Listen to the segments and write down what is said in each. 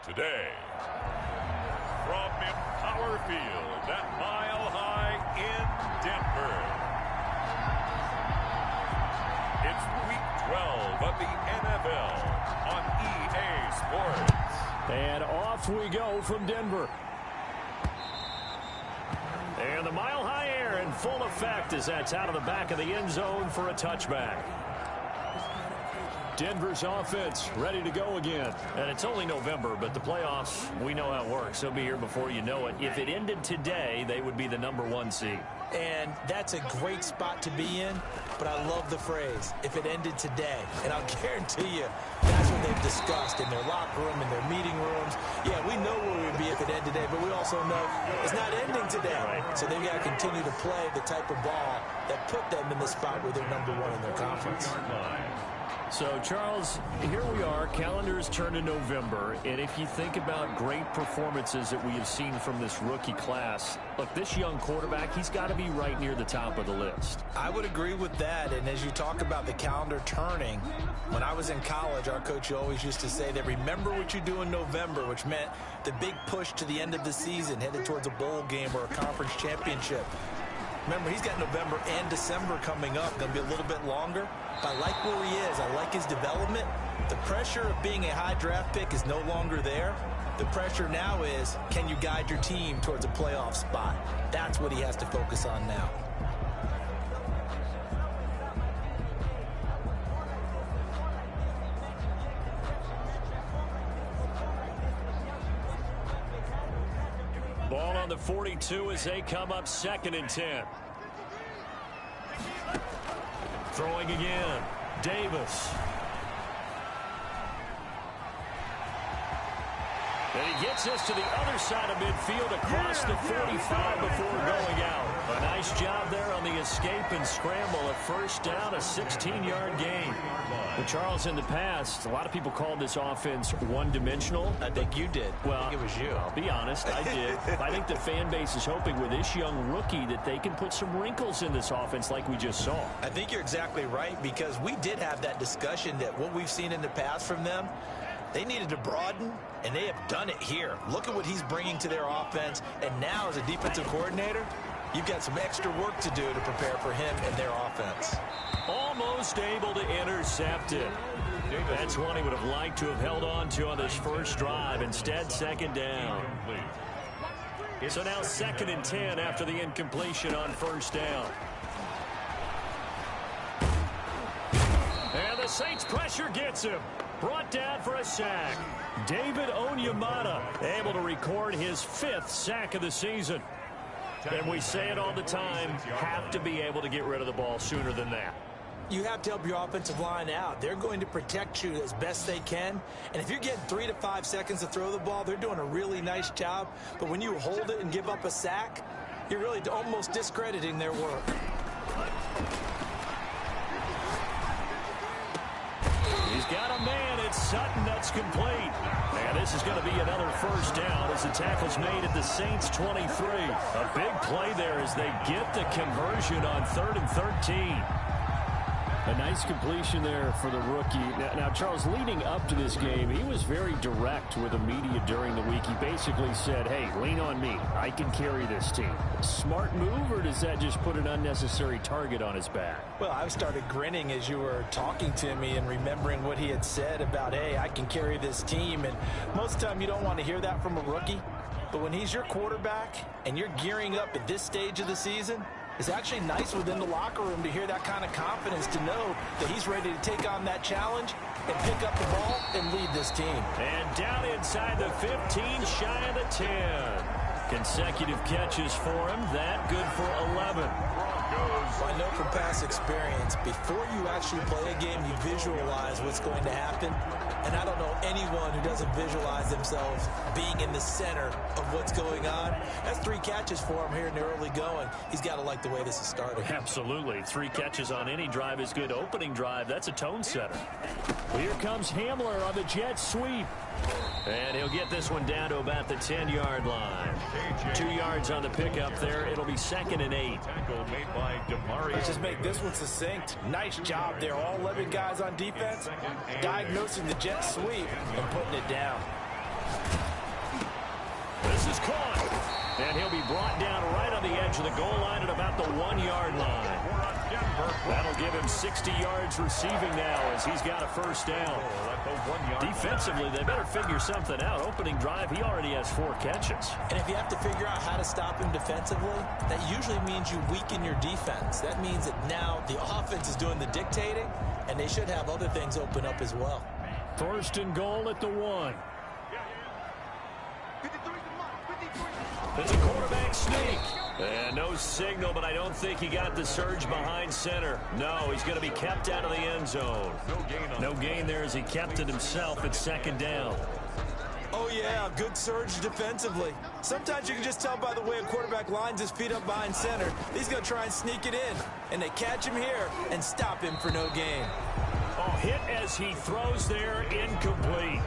Today, from Empower Field at Mile High in Denver, it's Week 12 of the NFL on EA Sports. And off we go from Denver. And the Mile High air in full effect as that's out of the back of the end zone for a touchback. Denver's offense ready to go again. And it's only November, but the playoffs, we know how it works. They'll be here before you know it. If it ended today, they would be the #1 seed. And that's a great spot to be in, but I love the phrase, if it ended today. And I'll guarantee you, that's what they've discussed in their locker room, in their meeting rooms. Yeah, we know where we would be if it ended today, but we also know it's not ending today. Right. So they've got to continue to play the type of ball that put them in the spot where they're #1 in their conference. So, Charles, here we are. Calendars turn to November. And if you think about great performances that we have seen from this rookie class, look, this young quarterback, he's got to be right near the top of the list. I would agree with that. And as you talk about the calendar turning, when I was in college, our coach always used to say that remember what you do in November, which meant the big push to the end of the season, headed towards a bowl game or a conference championship. Remember, he's got November and December coming up. Going to be a little bit longer. But I like where he is. I like his development. The pressure of being a high draft pick is no longer there. The pressure now is, can you guide your team towards a playoff spot? That's what he has to focus on now. Ball on the 42 as they come up 2nd and 10. Throwing again, Davis. And he gets us to the other side of midfield across the 45 before going out. A nice job there on the escape and scramble. A first down, a 16-yard gain. But Charles, in the past, a lot of people called this offense one-dimensional. I think you did. Well, I think it was you. I'll be honest, I did. I think the fan base is hoping with this young rookie that they can put some wrinkles in this offense like we just saw. I think you're exactly right, because we did have that discussion that what we've seen in the past from them, they needed to broaden, and they have done it here. Look at what he's bringing to their offense, and now as a defensive coordinator, you've got some extra work to do to prepare for him and their offense. Almost able to intercept it. That's one he would have liked to have held on to on this first drive. Instead, 2nd down. So now 2nd and 10 after the incompletion on first down. And the Saints pressure gets him. Brought down for a sack. David Onyemata able to record his 5th sack of the season. And we say it all the time, have to be able to get rid of the ball sooner than that. You have to help your offensive line out. They're going to protect you as best they can. And if you're getting 3 to 5 seconds to throw the ball, they're doing a really nice job. But when you hold it and give up a sack, you're really almost discrediting their work. He's got a man. It's Sutton. That's complete. And this is going to be another first down as the tackle's made at the Saints 23. A big play there as they get the conversion on 3rd and 13. A nice completion there for the rookie. Now, Charles, leading up to this game, he was very direct with the media during the week. He basically said, hey, lean on me. I can carry this team. Smart move, or does that just put an unnecessary target on his back? Well, I started grinning as you were talking to me and remembering what he had said about, hey, I can carry this team. And most of the time you don't want to hear that from a rookie. But when he's your quarterback and you're gearing up at this stage of the season, it's actually nice within the locker room to hear that kind of confidence, to know that he's ready to take on that challenge and pick up the ball and lead this team. And down inside the 15, shy of the 10. Consecutive catches for him. That good for 11. Well, I know from past experience, before you actually play a game, you visualize what's going to happen. And I don't know anyone who doesn't visualize themselves being in the center of what's going on. That's 3 catches for him here in the early going. He's got to like the way this is starting. Absolutely. 3 catches on any drive is good. Opening drive, that's a tone setter. Here comes Hamler on the jet sweep. And he'll get this one down to about the 10-yard line. 2 yards on the pickup there. It'll be 2nd and 8. Let's just make this one succinct. Nice job there. All 11 guys on defense diagnosing the jet sweep and putting it down. This is caught. And he'll be brought down right on the edge of the goal line at about the 1-yard line. That'll give him 60 yards receiving now as he's got a first down. Defensively, they better figure something out. Opening drive, he already has 4 catches. And if you have to figure out how to stop him defensively, that usually means you weaken your defense. That means that now the offense is doing the dictating, and they should have other things open up as well. First and goal at the 1. It's a quarterback sneak. And no signal, but I don't think he got the surge behind center. No, he's going to be kept out of the end zone. No gain there as he kept it himself at second down. Oh, yeah, good surge defensively. Sometimes you can just tell by the way a quarterback lines his feet up behind center. He's going to try and sneak it in. And they catch him here and stop him for no gain. Oh, hit as he throws there, incomplete.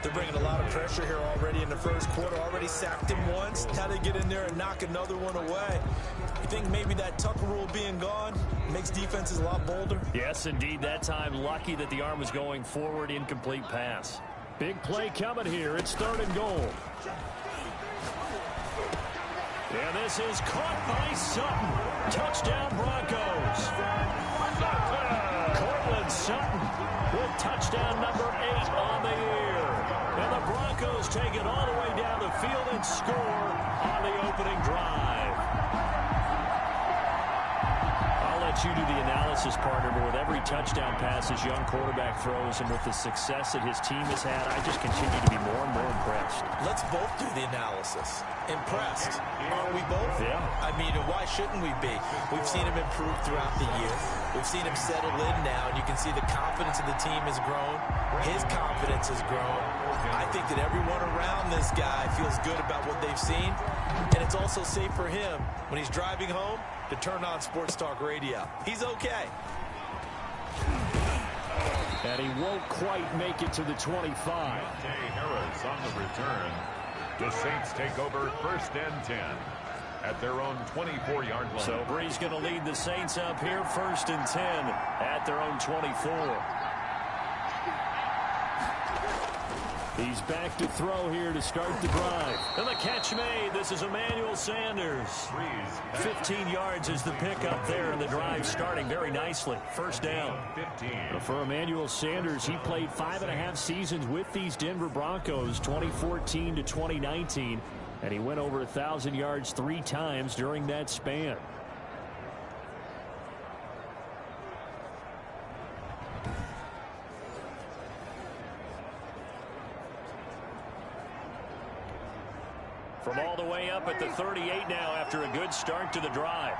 They're bringing a lot of pressure here already in the first quarter. Already sacked him once. Now they get in there and knock another one away. You think maybe that Tucker rule being gone makes defenses a lot bolder? Yes, indeed. That time, lucky that the arm was going forward. Incomplete pass. Big play coming here. It's third and goal. And this is caught by Sutton. Touchdown, Broncos. Cortland Sutton with touchdown number 8 on the year. And the Broncos take it all the way down the field and score on the opening drive. I'll let you do the analysis, partner, but with every touchdown pass his young quarterback throws and with the success that his team has had, I just continue to be more and more impressed. Let's both do the analysis. Impressed. Aren't we both? Yeah. I mean, why shouldn't we be? We've seen him improve throughout the year. We've seen him settle in now, and you can see the confidence of the team has grown. His confidence has grown. I think that everyone around this guy feels good about what they've seen, and it's also safe for him when he's driving home to turn on Sports Talk Radio. He's okay. And he won't quite make it to the 25. Harris on the return. The Saints take over first and 10 at their own 24-yard line. So Bree's going to lead the Saints up here first and 10 at their own 24. He's back to throw here to start the drive. And the catch made. This is Emmanuel Sanders. 15 yards is the pickup there, and the drive starting very nicely. First down. For Emmanuel Sanders, he played 5.5 seasons with these Denver Broncos, 2014 to 2019, and he went over 1,000 yards 3 times during that span. From all the way up at the 38 now after a good start to the drive.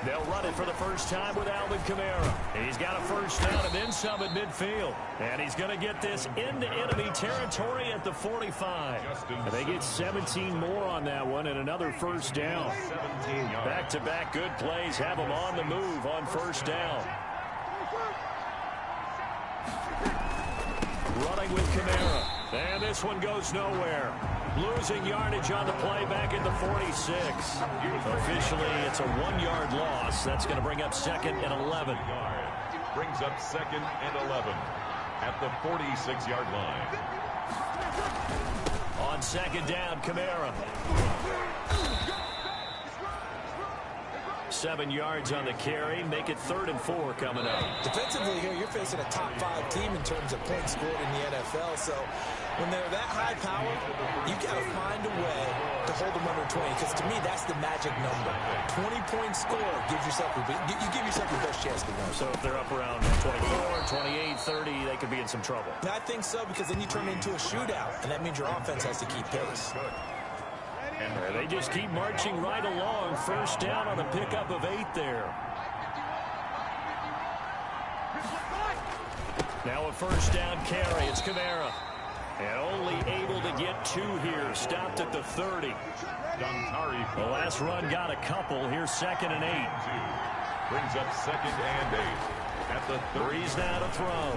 They'll run it for the first time with Alvin Kamara. He's got a first down and then some at midfield. And he's going to get this into enemy territory at the 45. And they get 17 more on that one and another first down. Back-to-back good plays have them on the move on first down. Running with Kamara. And this one goes nowhere. Losing yardage on the play back at the 46. Officially, it's a 1-yard loss. That's going to bring up second and 11. Brings up second and 11 at the 46-yard line. On second down, Kamara. 7 yards on the carry. Make it 3rd and 4 coming up. Defensively here, you're facing a top 5 team in terms of points scored in the NFL. So when they're that high power, you got to find a way to hold them under 20. Because to me, that's the magic number. 20-point score gives yourself you give yourself your best chance to win. So if they're up around 24, 28, 30, they could be in some trouble. I think so, because then you turn it into a shootout, and that means your offense has to keep pace. And they just keep marching right along. First down on a pickup of 8 there. Now a first down carry. It's Kamara. And only able to get 2 here. Stopped at the 30. The last run got a couple. Here's second and 8. Brings up second and 8 at the 30. Breeze now to throw.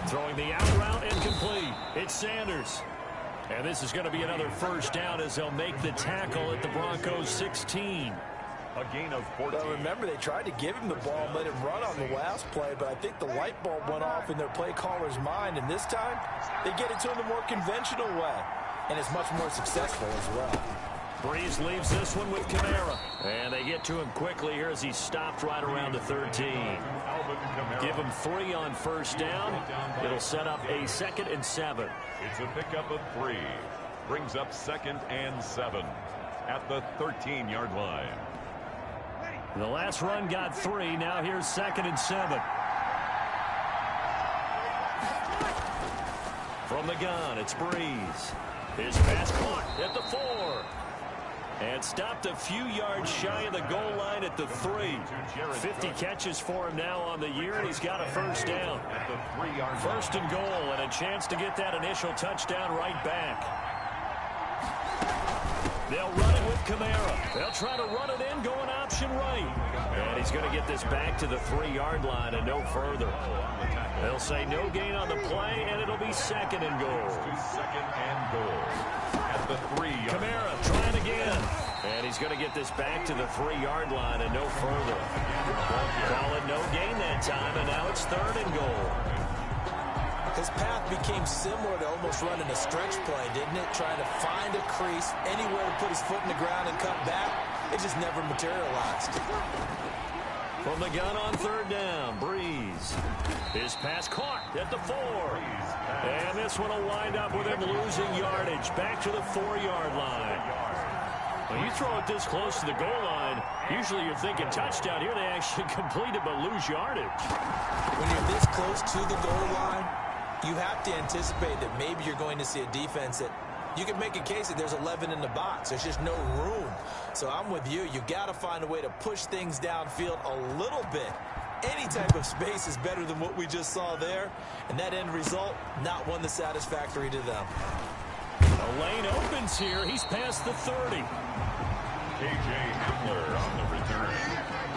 Throwing the out route incomplete. It's Sanders. And this is going to be another first down as they'll make the tackle at the Broncos 16. A gain of 14. Well, remember, they tried to give him the ball and let him run on the last play, but I think the light bulb went off in their play caller's mind, and this time they get it to him the more conventional way, and it's much more successful as well. Breeze leaves this one with Kamara. And they get to him quickly here as he stopped right around the 13. Give him 3 on first down. It'll set up a 2nd and 7. It's a pickup of 3. Brings up 2nd and 7 at the 13-yard line. The last run got 3. Now here's 2nd and 7. From the gun, it's Breeze. His pass caught at the 4. And stopped a few yards shy of the goal line at the 3. 50 catches for him now on the year, and he's got a first down. First and goal, and a chance to get that initial touchdown right back. They'll run it with Kamara. They'll try to run it in, going option right. And he's going to get this back to the 3-yard line and no further. They'll say no gain on the play, and it'll be 2nd and goal. 2nd and goal at the 3-yard line. Kamara trying again. And he's going to get this back to the 3-yard line and no further. Call it no gain that time, and now it's 3rd and goal. His path became similar to almost running a stretch play, didn't it? Trying to find a crease, anywhere to put his foot in the ground and cut back. It just never materialized. From the gun on 3rd down, Breeze. His pass caught at the 4. And this one will wind up with him losing yardage back to the 4-yard line. When you throw it this close to the goal line, usually you're thinking touchdown. Here they actually complete it but lose yardage. When you're this close to the goal line, you have to anticipate that maybe you're going to see a defense that you can make a case that there's 11 in the box. There's just no room. So I'm with you. You got to find a way to push things downfield a little bit. Any type of space is better than what we just saw there. And that end result, not one that's satisfactory to them. The lane opens here. He's past the 30. K.J. Hamler on the return.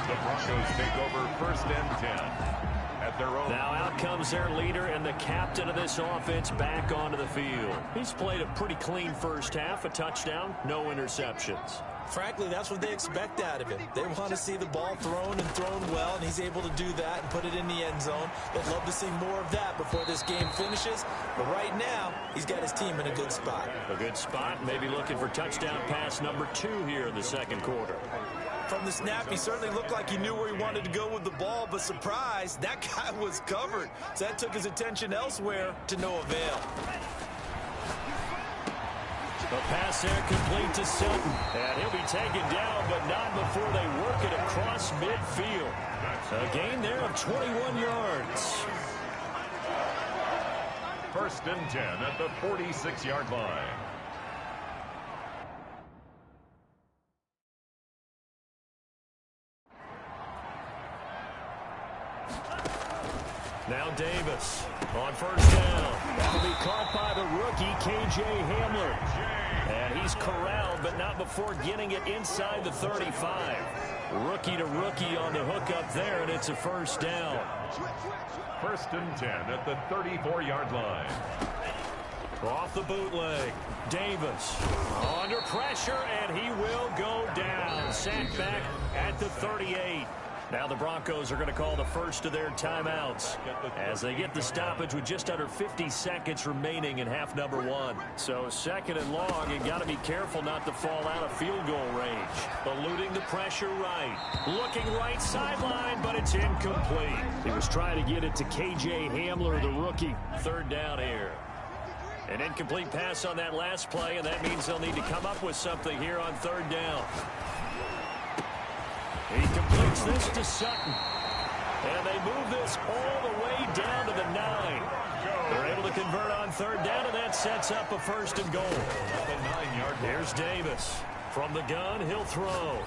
The Broncos take over 1st and 10. At their own. Now out comes their leader and the captain of this offense back onto the field. He's played a pretty clean first half, a touchdown, no interceptions. Frankly, that's what they expect out of him. They want to see the ball thrown and thrown well, and he's able to do that and put it in the end zone. They'd love to see more of that before this game finishes. But right now, he's got his team in a good spot. A good spot, maybe looking for touchdown pass number 2 here in the 2nd quarter. From the snap, he certainly looked like he knew where he wanted to go with the ball, but surprise, that guy was covered. So that took his attention elsewhere to no avail. The pass there complete to Sutton. And he'll be taken down, but not before they work it across midfield. A gain there of 21 yards. 1st and 10 at the 46-yard line. Now Davis on 1st down. That'll be caught by the rookie, K.J. Hamler. And he's corralled, but not before getting it inside the 35. Rookie to rookie on the hook up there, and it's a 1st down. 1st and 10 at the 34-yard line. Off the bootleg. Davis under pressure, and he will go down. Sacked back at the 38. Now the Broncos are going to call the first of their timeouts as they get the stoppage with just under 50 seconds remaining in half number 1. So 2nd and long, and got to be careful not to fall out of field goal range. Eluding the pressure right. Looking right sideline, but it's incomplete. He was trying to get it to K.J. Hamler, the rookie. 3rd down here. An incomplete pass on that last play, and that means they'll need to come up with something here on 3rd down. He completes this to Sutton. And they move this all the way down to the 9. They're able to convert on 3rd down, and that sets up a 1st and goal. The 9-yard line. Here's Davis. From the gun, he'll throw.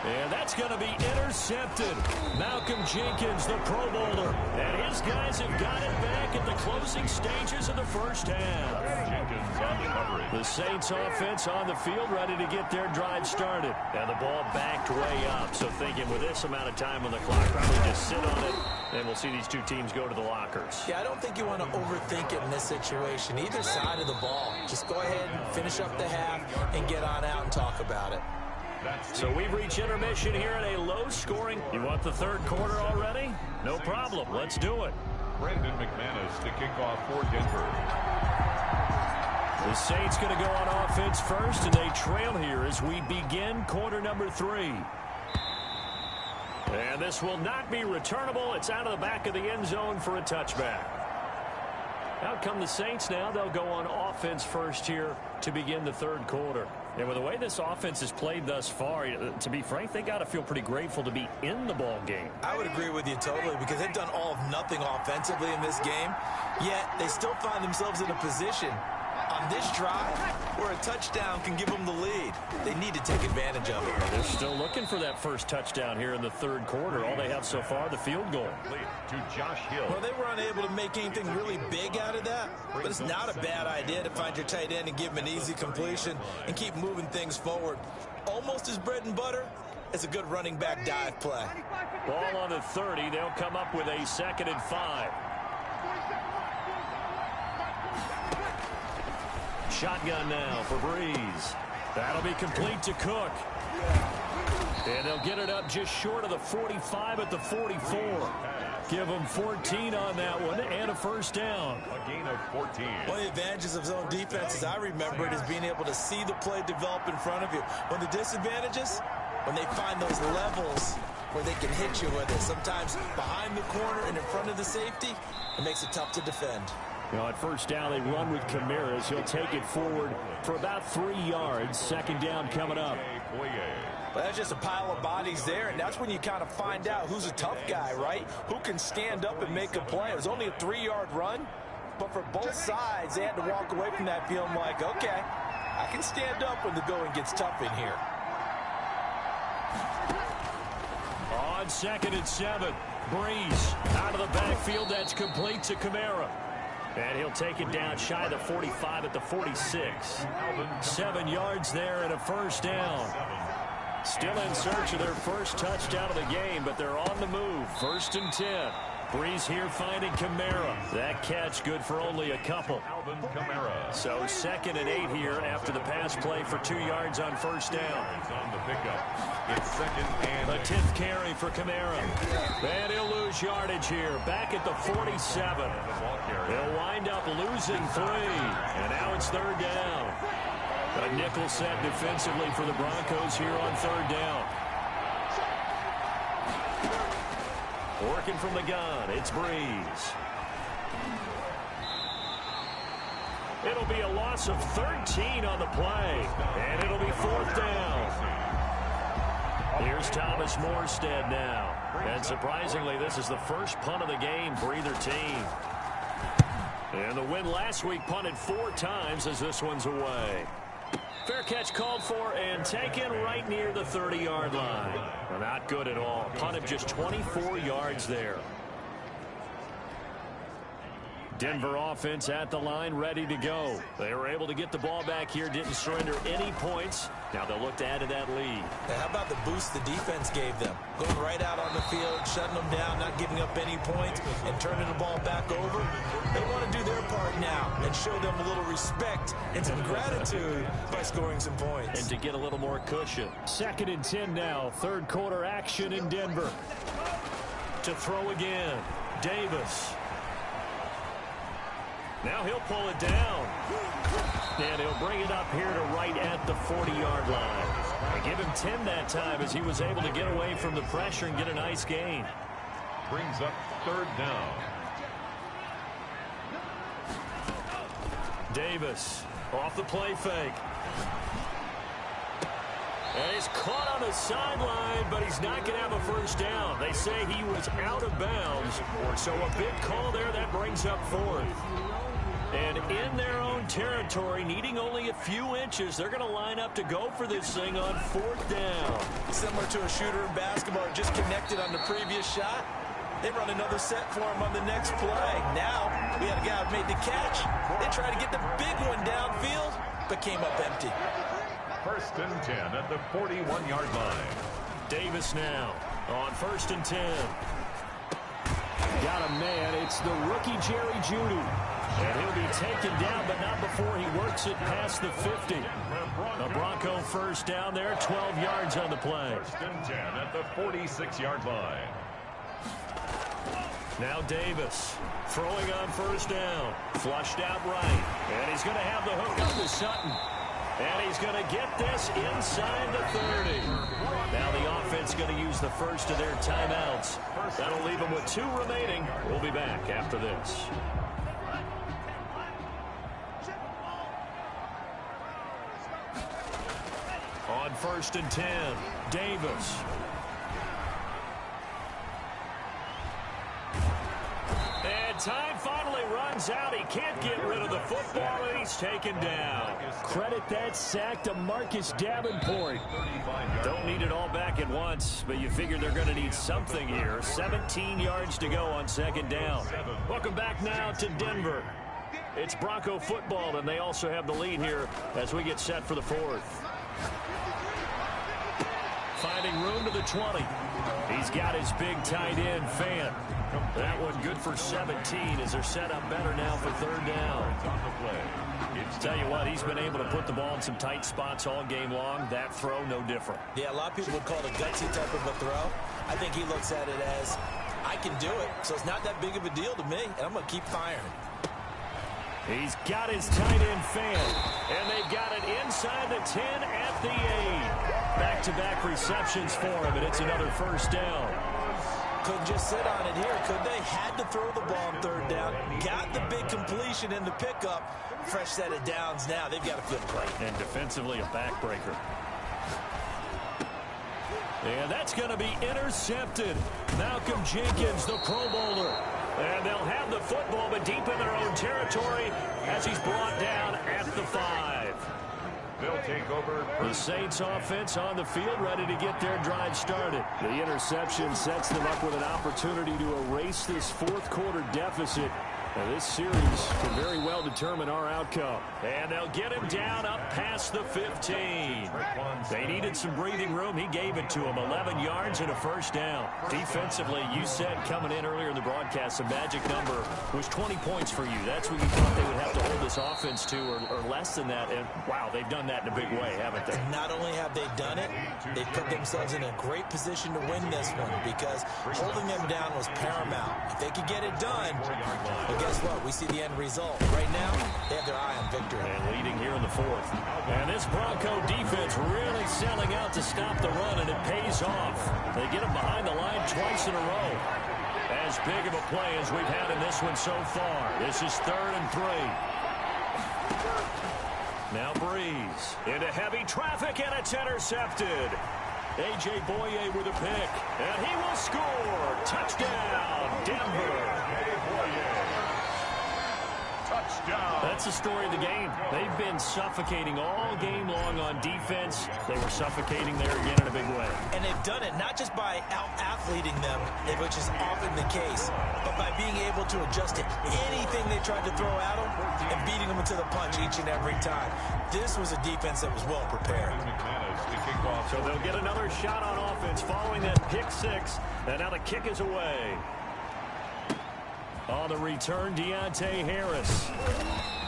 And that's going to be intercepted. Malcolm Jenkins, the Pro Bowler. And his guys have got it back at the closing stages of the first half. Jenkins on the coverage. The Saints offense on the field, ready to get their drive started. And the ball backed way up. So thinking with this amount of time on the clock, probably just sit on it, and we'll see these two teams go to the lockers. Yeah, I don't think you want to overthink it in this situation. Either side of the ball. Just go ahead and finish up the half and get on out and talk about it. So we've reached intermission here in a low-scoring. You want the third quarter already? No problem. Let's do it. Brandon McManus to kick off for Denver. The Saints going to go on offense first, and they trail here as we begin quarter number 3. And this will not be returnable. It's out of the back of the end zone for a touchback. Out come the Saints now. They'll go on offense first here to begin the third quarter. And with the way this offense has played thus far, to be frank, they got to feel pretty grateful to be in the ball game. I would agree with you totally, because they've done all of nothing offensively in this game, yet they still find themselves in a position on this drive where a touchdown can give them the lead. They need to take advantage of it. They're still looking for that first touchdown here in the third quarter. All they have so far, the field goal. To Josh Hill. Well, they were unable to make anything really big out of that, but it's not a bad idea to find your tight end and give him an easy completion and keep moving things forward. Almost as bread and butter as a good running back dive play. Ball on the 30. They'll come up with a 2nd and 5. Shotgun now for Breeze. That'll be complete to Cook. And they'll get it up just short of the 45 at the 44. Give them 14 on that one and a first down. A gain of 14. One of the advantages of zone defense, as I remember it, is being able to see the play develop in front of you. One of the disadvantages, when they find those levels where they can hit you with it. Sometimes behind the corner and in front of the safety, it makes it tough to defend. You know, at first down, they run with Camaras. He'll take it forward for about 3 yards. 2nd down coming up. But that's just a pile of bodies there, and that's when you kind of find out who's a tough guy, right? Who can stand up and make a play. It was only a 3-yard run, but for both sides, they had to walk away from that feeling like, okay, I can stand up when the going gets tough in here. On 2nd and 7, Breeze out of the backfield. That's complete to Kamara. And he'll take it down shy of the 45 at the 46. 7 yards there and a first down. Still in search of their first touchdown of the game, but they're on the move. 1st and 10. Breeze here finding Kamara. That catch good for only a couple. So 2nd and 8 here after the pass play for 2 yards on first down. On the pickup. It's 2nd and a 10th carry for Kamara. And he'll lose yardage here. Back at the 47. They'll wind up losing 3. And now it's 3rd down. A nickel set defensively for the Broncos here on 3rd down. Working from the gun, it's Breeze. It'll be a loss of 13 on the play, and it'll be 4th down. Here's Thomas Morstead now. And surprisingly, this is the first punt of the game for either team. And the win last week punted 4 times as this one's away. Fair catch called for and taken right near the 30-yard line. Well, not good at all. Punted just 24 yards there. Denver offense at the line, ready to go. They were able to get the ball back here, didn't surrender any points. Now they'll look to add to that lead. Now, how about the boost the defense gave them? Going right out on the field, shutting them down, not giving up any points, and turning the ball back over. They want to do their part now and show them a little respect and some gratitude by scoring some points. And to get a little more cushion. 2nd and 10 now. 3rd quarter action in Denver. To throw again. Davis. Now he'll pull it down. And he'll bring it up here to right at the 40-yard line. They give him 10 that time as he was able to get away from the pressure and get a nice gain. Brings up 3rd down. Davis off the play fake. And he's caught on the sideline, but he's not going to have a first down. They say he was out of bounds. So a big call there. That brings up 4th. And in their own territory, needing only a few inches, they're going to line up to go for this thing on 4th down. Similar to a shooter in basketball, just connected on the previous shot. They run another set for him on the next play. Now, we had a guy who made the catch. They tried to get the big one downfield, but came up empty. 1st and 10 at the 41-yard line. Davis now on 1st and 10. got a man. It's the rookie Jerry Jeudy. And he'll be taken down, but not before he works it past the 50. The Bronco first down there, 12 yards on the play. First and 10 at the 46-yard line. Now Davis throwing on first down. Flushed out right. And he's going to have the hook up to Sutton. And he's going to get this inside the 30. Now the offense going to use the first of their timeouts. That'll leave them with 2 remaining. We'll be back after this. On first and 10, Davis. And time finally runs out. He can't get rid of the football, and he's taken down. Credit that sack to Marcus Davenport. Don't need it all back at once, but you figure they're going to need something here. 17 yards to go on second down. Welcome back now to Denver. It's Bronco football, and they also have the lead here as we get set for the fourth. Finding room to the 20. He's got his big tight end, Fant. That one good for 17 as they're set up better now for third down. Tell you what, he's been able to put the ball in some tight spots all game long. That throw, no different. Yeah, a lot of people would call it a gutsy type of a throw. I think he looks at it as, I can do it, so it's not that big of a deal to me, and I'm going to keep firing. He's got his tight end, Fant, and they've got it inside the 10 at the 8. Back-to-back receptions for him, and it's another first down. Couldn't just sit on it here, could they? Had to throw the ball on third down. Got the big completion in the pickup. Fresh set of downs now. They've got a good play. And defensively, a backbreaker. And that's going to be intercepted. Malcolm Jenkins, the Pro Bowler. And they'll have the football, but deep in their own territory as he's brought down at the 5. They'll take over. The Saints offense on the field, ready to get their drive started. The interception sets them up with an opportunity to erase this fourth quarter deficit. Now, this series can very well determine our outcome. And they'll get him down up past the 15. They needed some breathing room. He gave it to him. 11 yards and a first down. Defensively, you said coming in earlier in the broadcast, the magic number was 20 points for you. That's what you thought they would have to hold this offense to, or less than that. And, wow, they've done that in a big way, haven't they? Not only have they done it, they put themselves in a great position to win this one because holding them down was paramount. If they could get it done, well, guess what? We see the end result. Right now, they have their eye on victory. And leading here in the fourth. And this Bronco defense really selling out to stop the run, and it pays off. They get them behind the line twice in a row. As big of a play as we've had in this one so far. This is 3rd and 3. Now Breeze into heavy traffic, and it's intercepted. A.J. Boye with a pick, and he will score. Touchdown, Denver. Touchdown. That's the story of the game. They've been suffocating all game long on defense. They were suffocating there again in a big way. And they've done it not just by out-athleting them, which is often the case, but by being able to adjust to anything they tried to throw at them and beating them into the punch each and every time. This was a defense that was well prepared. So they'll get another shot on offense following that pick 6. And now the kick is away. On the return, Deontay Harris.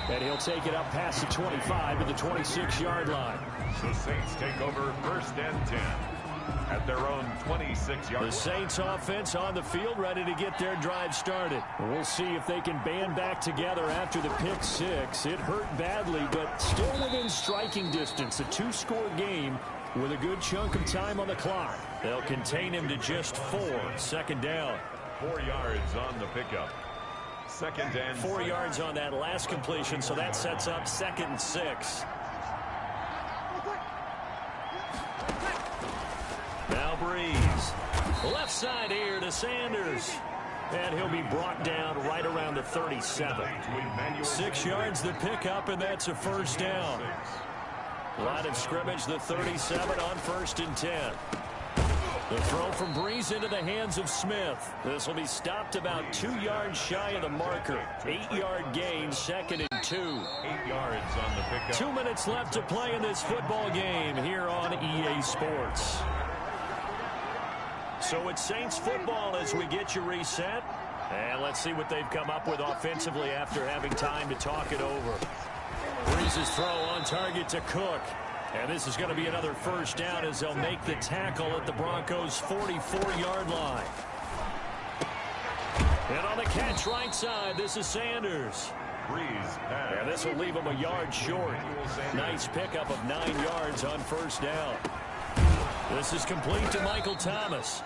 And he'll take it up past the 25 to the 26-yard line. The Saints take over 1st and 10 at their own 26-yard line. The Saints offense on the field, ready to get their drive started. We'll see if they can band back together after the pick 6. It hurt badly, but still within striking distance. A 2-score game with a good chunk of time on the clock. They'll contain him to just 4. Second down. 4 yards on the pickup. 2nd and 4 yards on that last completion, so that sets up 2nd and 6. Now Breeze. Left side here to Sanders. And he'll be brought down right around the 37. 6 yards the pickup, and that's a first down. Line of scrimmage, the 37 on 1st and 10. The throw from Breeze into the hands of Smith. This will be stopped about 2 yards shy of the marker. 8-yard gain, 2nd and 2. 8 yards on the pickup. 2 minutes left to play in this football game here on EA Sports. So it's Saints football as we get you reset. And let's see what they've come up with offensively after having time to talk it over. Breeze's throw on target to Cook. And this is going to be another first down as they'll make the tackle at the Broncos' 44-yard line. And on the catch right side, this is Sanders. And this will leave him a yard short. Nice pickup of 9 yards on first down. This is complete to Michael Thomas.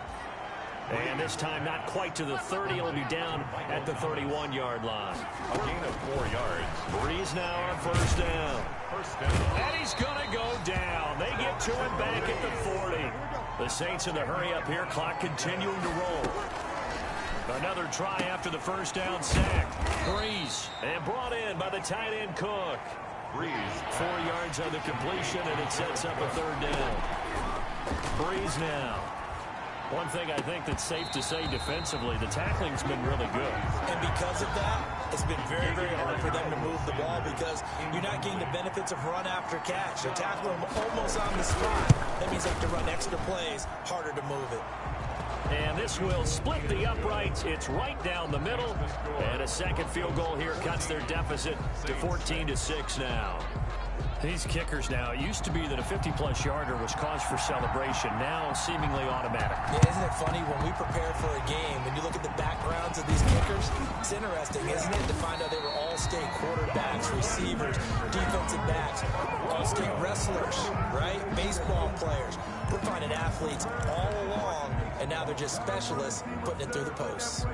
And this time not quite to the 30. It'll be down at the 31-yard line. A gain of 4 yards. Breeze now on first down. And he's going to go down. They get to him back at the 40. The Saints in the hurry up here. Clock continuing to roll. Another try after the first down sack. Breeze. And brought in by the tight end Cook. Breeze. 4 yards on the completion, and it sets up a third down. Breeze now. One thing I think that's safe to say defensively, the tackling's been really good. And because of that, it's been very, very hard for them to move the ball because you're not getting the benefits of run after catch. They're tackling them almost on the spot. That means they have to run extra plays, harder to move it. And this will split the uprights. It's right down the middle. And a second field goal here cuts their deficit to 14-6 now. These kickers now, it used to be that a 50-plus yarder was cause for celebration. Now seemingly automatic. Yeah, isn't it funny when we prepare for a game, when you look at the backgrounds of these kickers, it's interesting, isn't it, to find out they were all-state quarterbacks, receivers, defensive backs, all-state wrestlers, right? Baseball players. We're finding athletes all along, and now they're just specialists putting it through the posts.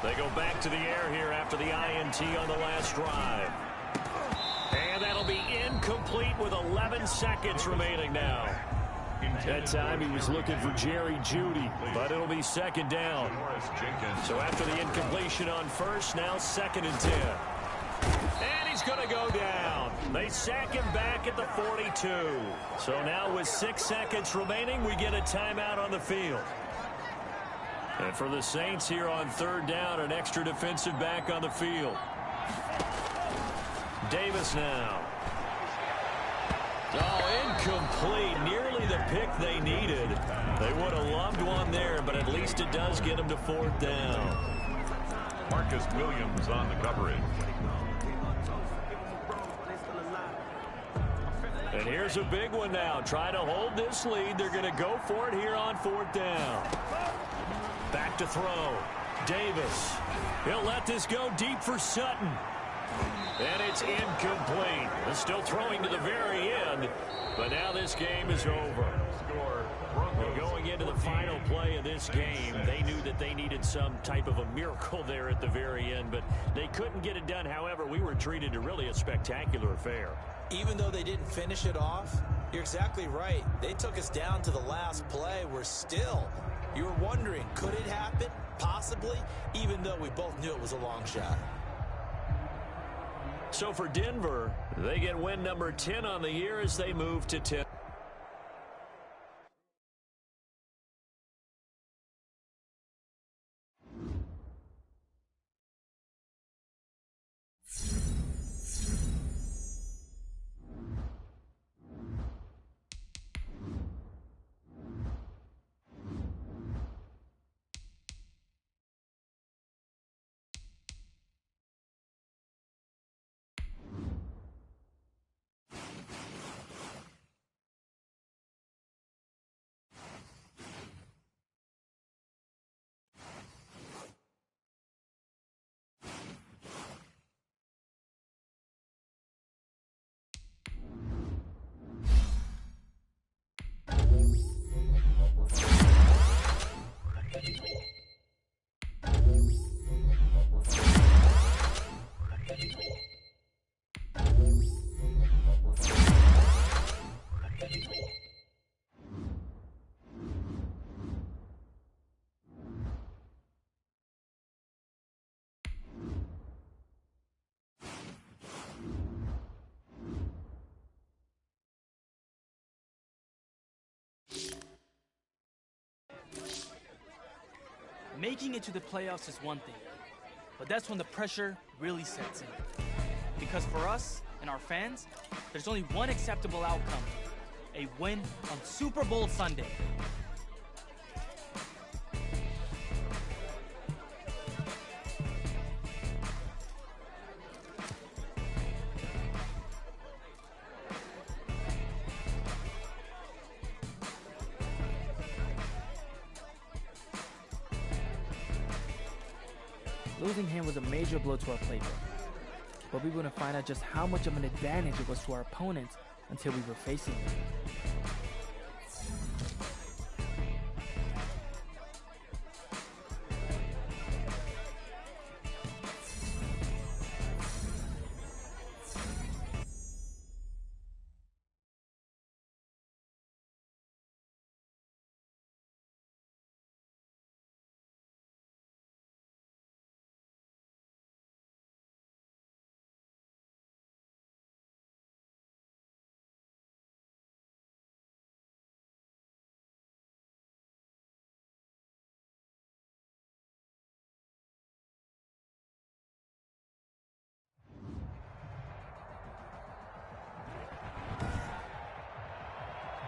They go back to the air here after the INT on the last drive. And that'll be incomplete with 11 seconds remaining now. That time he was looking for Jerry Jeudy, but it'll be second down. So after the incompletion on first, now 2nd and 10. And he's going to go down. They sack him back at the 42. So now with 6 seconds remaining, we get a timeout on the field. And for the Saints here on third down, an extra defensive back on the field. Davis now. Oh, incomplete. Nearly the pick they needed. They would have loved one there, but at least it does get them to 4th down. Marcus Williams on the coverage. And here's a big one now. Try to hold this lead. They're going to go for it here on 4th down. Back to throw. Davis. He'll let this go deep for Sutton. And it's incomplete. They're still throwing to the very end. But now this game is over. And going into the final play of this game, they knew that they needed some type of a miracle there at the very end. But they couldn't get it done. However, we were treated to really a spectacular affair. Even though they didn't finish it off, you're exactly right. They took us down to the last play. We're still... You were wondering, could it happen? Possibly, even though we both knew it was a long shot. So for Denver, they get win number 10 on the year as they move to 10. Making it to the playoffs is one thing, but that's when the pressure really sets in. Because for us and our fans, there's only one acceptable outcome, a win on Super Bowl Sunday. Losing him was a major blow to our playbook, but we wouldn't find out just how much of an advantage it was to our opponents until we were facing them.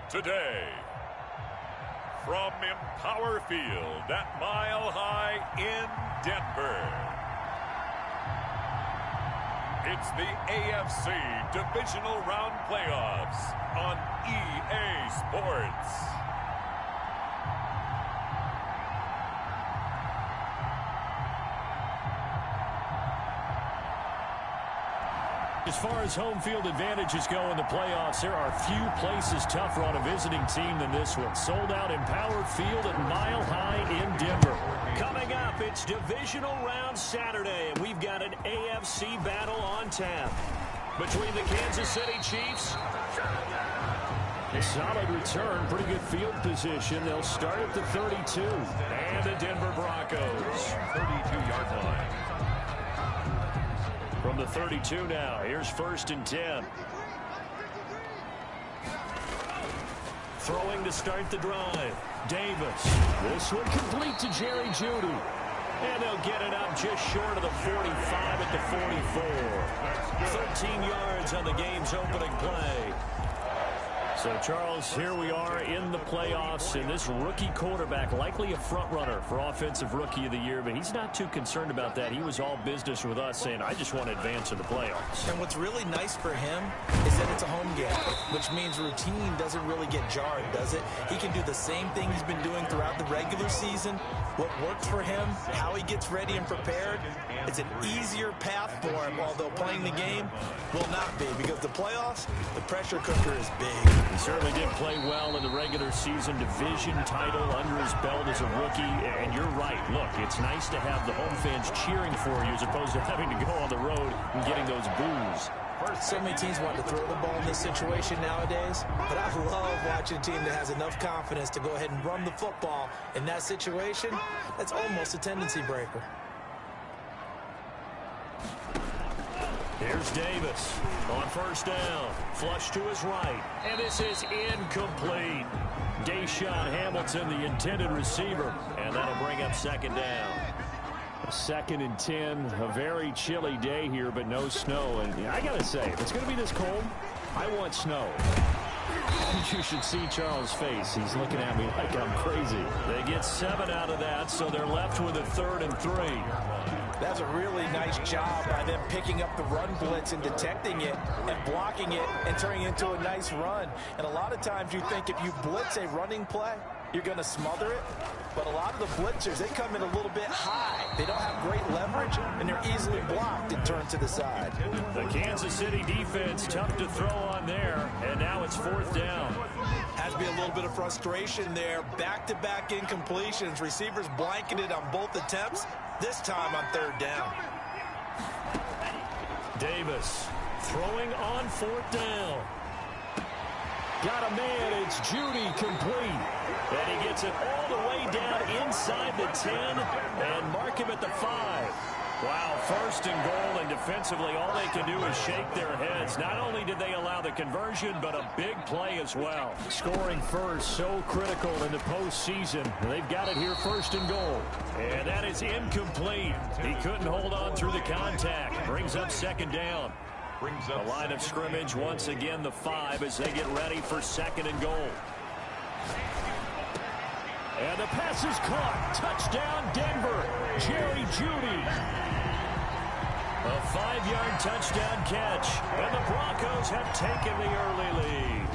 Today, from Empower Field at Mile High in Denver, it's the AFC Divisional Round Playoffs on EA Sports. As far as home field advantages go in the playoffs, there are few places tougher on a visiting team than this one. Sold out Empower Field at Mile High in Denver. Coming up, it's Divisional Round Saturday, and we've got an AFC battle on tap between the Kansas City Chiefs. A solid return, pretty good field position. They'll start at the 32. And the Denver Broncos. 32-yard line. From the 32 now, here's 1st and 10. Throwing to start the drive. Davis. This one complete to Jerry Jeudy. And they'll get it up just short of the 45 at the 44. 13 yards on the game's opening play. So, Charles, here we are in the playoffs, and this rookie quarterback likely a front runner for Offensive Rookie of the Year, but he's not too concerned about that. He was all business with us, saying, I just want to advance in the playoffs. And what's really nice for him is that it's a home game, which means routine doesn't really get jarred, does it? He can do the same thing he's been doing throughout the regular season. What worked for him, how he gets ready and prepared, it's an easier path for him, although playing the game will not be, because the playoffs, the pressure cooker is big. He certainly did play well in the regular season, division title under his belt as a rookie. And you're right. Look, it's nice to have the home fans cheering for you as opposed to having to go on the road and getting those boos. So many teams want to throw the ball in this situation nowadays, but I love watching a team that has enough confidence to go ahead and run the football. In that situation, that's almost a tendency breaker. Here's Davis on 1st down. Flush to his right. And this is incomplete. Deshaun Hamilton, the intended receiver. And that'll bring up 2nd down. 2nd and 10. A very chilly day here, but no snow. And I got to say, if it's going to be this cold, I want snow. You should see Charles' face. He's looking at me like I'm crazy. They get 7 out of that, so they're left with a 3rd and 3. That's a really nice job by them picking up the run blitz and detecting it and blocking it and turning it into a nice run. And a lot of times you think if you blitz a running play, you're going to smother it. But a lot of the blitzers, they come in a little bit high. They don't have great leverage, and they're easily blocked and turned to the side. The Kansas City defense tough to throw on there, and now it's 4th down. Has to be a little bit of frustration there. Back-to-back incompletions. Receivers blanketed on both attempts, this time on 3rd down. Davis throwing on 4th down. Got a man, it's Jeudy complete. And he gets it all the way down inside the 10 and mark him at the 5. Wow, 1st and goal, and defensively all they can do is shake their heads. Not only did they allow the conversion, but a big play as well. Scoring first, so critical in the postseason. They've got it here 1st and goal. And that is incomplete. He couldn't hold on through the contact. Brings up 2nd down. brings The up line of scrimmage once again the 5 as they get ready for 2nd and goal. And the pass is caught. Touchdown, Denver. Jerry Jeudy. A 5-yard touchdown catch. And the Broncos have taken the early lead.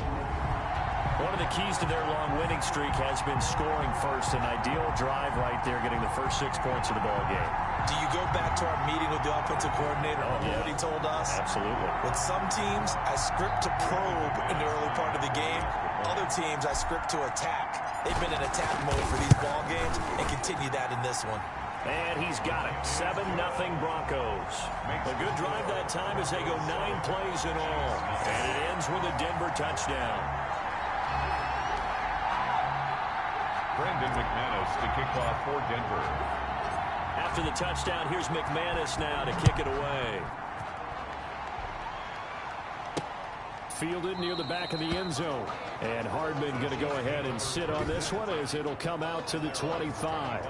One of the keys to their long winning streak has been scoring first. An ideal drive right there, getting the first 6 points of the ball game. Do you go back to our meeting with the offensive coordinator? What he told us? Absolutely. With some teams, I script to probe in the early part of the game. Other teams, I script to attack. They've been in attack mode for these ball games and continue that in this one. And he's got it. 7-0 Broncos. A good drive that time as they go 9 plays in all. And it ends with a Denver touchdown. Brandon McManus to kick off for Denver. After the touchdown, here's McManus now to kick it away. Fielded near the back of the end zone. And Hardman going to go ahead and sit on this one as it'll come out to the 25.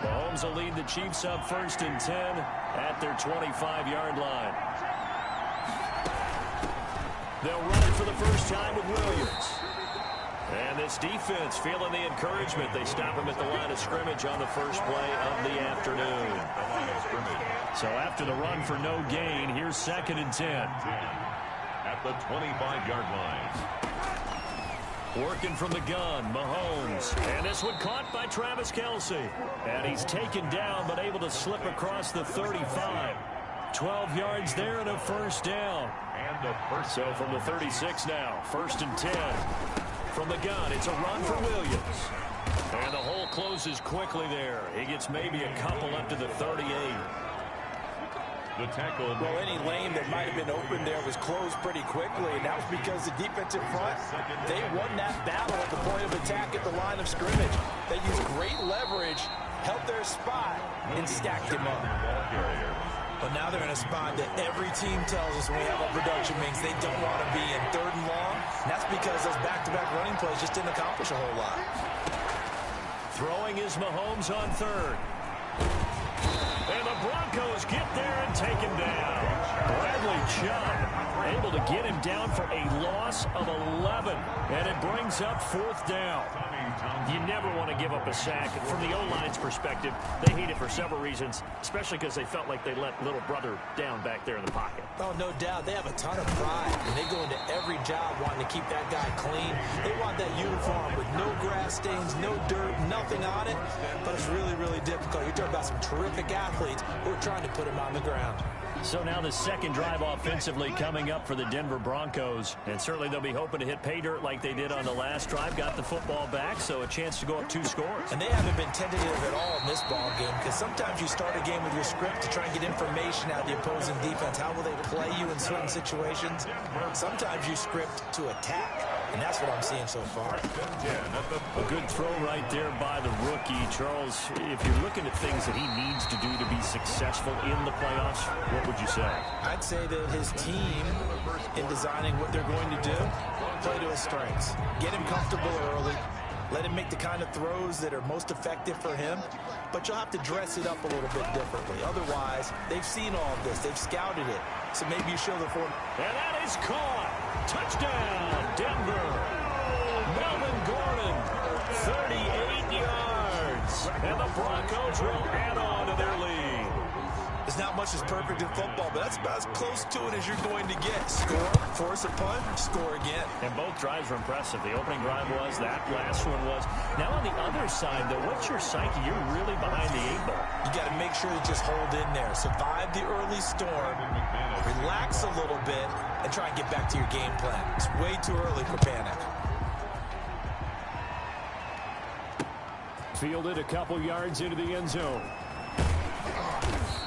Mahomes will lead the Chiefs up 1st and 10 at their 25-yard line. They'll run it for the first time with Williams. And this defense feeling the encouragement. They stop him at the line of scrimmage on the first play of the afternoon. So after the run for no gain, here's 2nd and 10. At the 25-yard line. Working from the gun, Mahomes. And this one caught by Travis Kelce. And he's taken down but able to slip across the 35. 12 yards there and a first down. So from the 36 now, 1st and 10. From the gun, it's a run for Williams. And the hole closes quickly there. He gets maybe a couple up to the 38. The tackle. Well, any lane that might have been open there was closed pretty quickly, and that was because the defensive front, they won that battle at the point of attack at the line of scrimmage. They used great leverage, held their spot, and stacked him up. But now they're in a spot that every team tells us when we have our production means they don't want to be in 3rd and long. And that's because those back-to-back running plays just didn't accomplish a whole lot. Throwing is Mahomes on 3rd. And the Broncos get there and take him down. Bradley Chubb able to get him down for a loss of 11. And it brings up 4th down. You never want to give up a sack. From the O-line's perspective, they hate it for several reasons, especially because they felt like they let little brother down back there in the pocket. Oh, no doubt. They have a ton of pride, and they go into every job wanting to keep that guy clean. They want that uniform with no grass stains, no dirt, nothing on it. But it's really, really difficult. You're talking about some terrific athletes who are trying to put him on the ground. So now the 2nd drive offensively coming up for the Denver Broncos. And certainly they'll be hoping to hit pay dirt like they did on the last drive. Got the football back, so a chance to go up 2 scores. And they haven't been tentative at all in this ball game, because sometimes you start a game with your script to try and get information out of the opposing defense. How will they play you in certain situations? Sometimes you script to attack, and that's what I'm seeing so far. A good throw right there by the rookie. Charles, if you're looking at things that he needs to do to be successful in the playoffs, what would you say? I'd say that his team, in designing what they're going to do, play to his strengths. Get him comfortable early. Let him make the kind of throws that are most effective for him. But you'll have to dress it up a little bit differently. Otherwise, they've seen all of this. They've scouted it. So maybe you show the form. And that is caught. Touchdown, Denver. Melvin Gordon, 38 yards. And the Broncos will add on to their lead. There's not much that's perfect in football, but that's about as close to it as you're going to get. Score, force a punt, score again. And both drives were impressive. The opening drive was, that last one was. Now on the other side, though, what's your psyche? You're really behind the 8-ball. You got to make sure you just hold in there. Survive the early storm, relax a little bit, and try and get back to your game plan. It's way too early for panic. Fielded a couple yards into the end zone.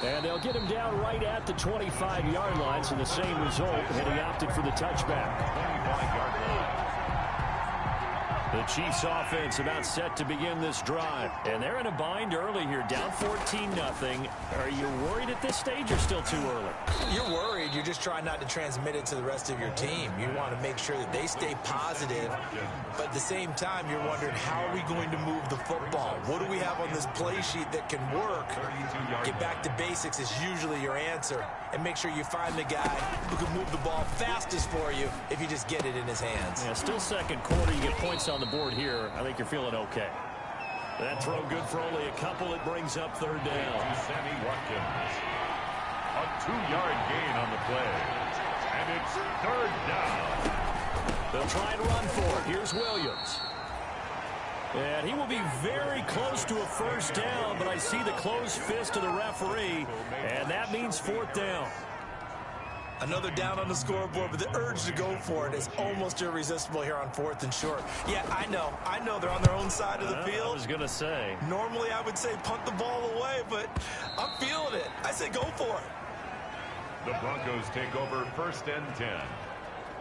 And they'll get him down right at the 25-yard line, so the same result, and he opted for the touchback. The The Chiefs offense about set to begin this drive. And they're in a bind early here, down 14-0. Are you worried at this stage or still too early? You're worried. You're just trying not to transmit it to the rest of your team. You want to make sure that they stay positive. But at the same time, you're wondering, how are we going to move the football? What do we have on this play sheet that can work? Get back to basics is usually your answer. And make sure you find the guy who can move the ball fastest for you if you just get it in his hands. Yeah, still second quarter. You get points on the board here. I think you're feeling okay. That throw good for only a couple. It brings up third down. Sammy Watkins. A 2-yard gain on the play. And it's third down. They'll try and run for it. Here's Williams. And he will be very close to a first down, but I see the closed fist of the referee, and that means fourth down. Another down on the scoreboard, but the urge to go for it is almost irresistible here on 4th and short. Yeah, I know they're on their own side of the field. I was going to say. Normally I would say punt the ball away, but I'm feeling it. I say go for it. The Broncos take over 1st and 10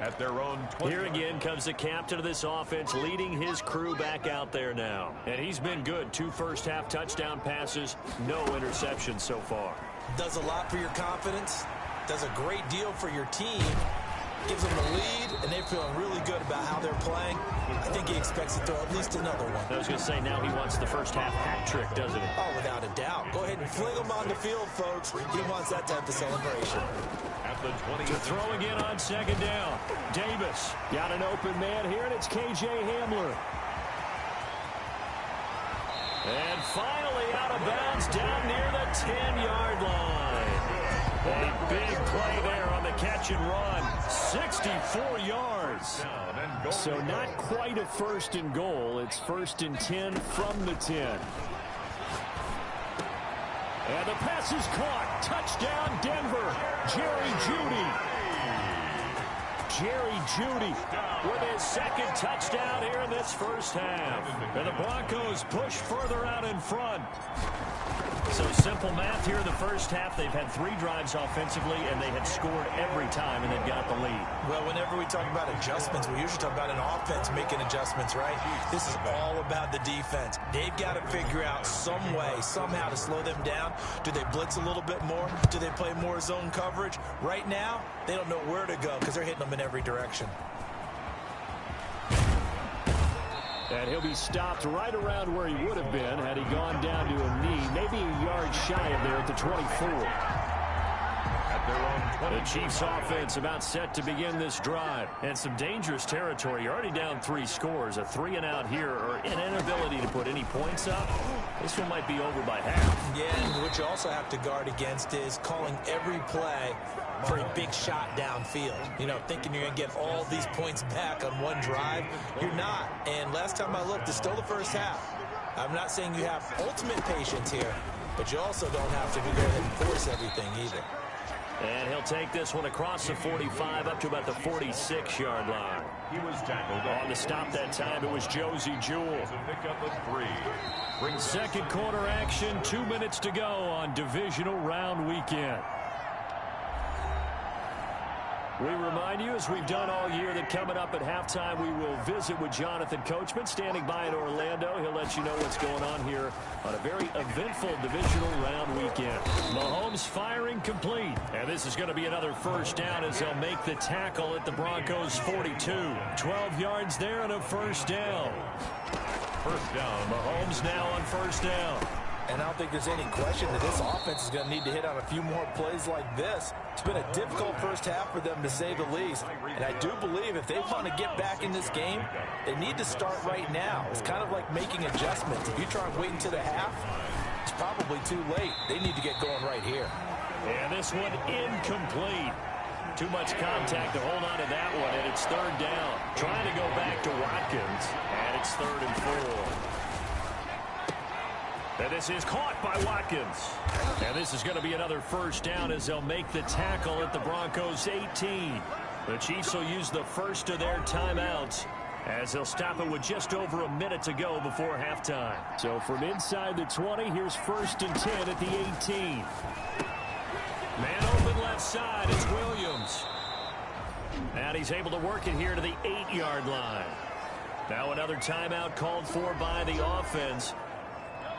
at their own 20. Here again comes the captain of this offense, leading his crew back out there now. And he's been good. 2 first-half touchdown passes, no interceptions so far. Does a lot for your confidence. Does a great deal for your team. Gives them the lead, and they're feeling really good about how they're playing. I think he expects to throw at least another one. I was going to say, now he wants the first-half hat trick, doesn't he? Oh, without a doubt. Go ahead and fling him on the field, folks. He wants that type of celebration. At the 20. To throw again on second down. Davis got an open man here, and it's K.J. Hamler. And finally out of bounds down near the 10-yard line. A big play there on the catch and run. 64 yards. So not quite a 1st and goal. It's 1st and 10 from the 10. And the pass is caught. Touchdown, Denver. Jerry Jeudy with his 2nd touchdown here in this first half. And the Broncos push further out in front. So simple math here in the first half. They've had 3 drives offensively, and they had scored every time, and they've got the lead. Well, whenever we talk about adjustments, we usually talk about an offense making adjustments, right? This is all about the defense. They've got to figure out some way, somehow to slow them down. Do they blitz a little bit more? Do they play more zone coverage? Right now, they don't know where to go because they're hitting them in every direction. And he'll be stopped right around where he would have been had he gone down to a knee, maybe a yard shy of there at the 24. The Chiefs offense about set to begin this drive. And some dangerous territory. You're already down 3 scores. A 3-and-out here, or an inability to put any points up. This one might be over by half. Yeah, and what you also have to guard against is calling every play for a big shot downfield. You know, thinking you're going to get all these points back on one drive. You're not. And last time I looked, it's still the first half. I'm not saying you have ultimate patience here, but you also don't have to go ahead and force everything either. And he'll take this one across the 45 up to about the 46-yard line. He was tackled on the stop that time. It was Josie Jewell. To pick up a 3. Second quarter action, 2 minutes to go on divisional round weekend. We remind you, as we've done all year, that coming up at halftime, we will visit with Jonathan Coachman, standing by in Orlando. He'll let you know what's going on here on a very eventful divisional round weekend. Mahomes firing complete. And this is going to be another first down as they'll make the tackle at the Broncos' 42. 12 yards there and a first down. First down. Mahomes now on first down. And I don't think there's any question that this offense is going to need to hit on a few more plays like this. It's been a difficult first half for them, to say the least. And I do believe if they want to get back in this game, they need to start right now. It's kind of like making adjustments. If you try and wait until the half, it's probably too late. They need to get going right here. And this one incomplete. Too much contact to hold on to that one, and it's third down. Trying to go back to Watkins, and it's 3rd and 4. And this is caught by Watkins. And this is going to be another first down as they'll make the tackle at the Broncos' 18. The Chiefs will use the first of their timeouts as they'll stop it with just over a minute to go before halftime. So from inside the 20, here's 1st and 10 at the 18. Man open left side, it's Williams. And he's able to work it here to the 8-yard line. Now another timeout called for by the offense,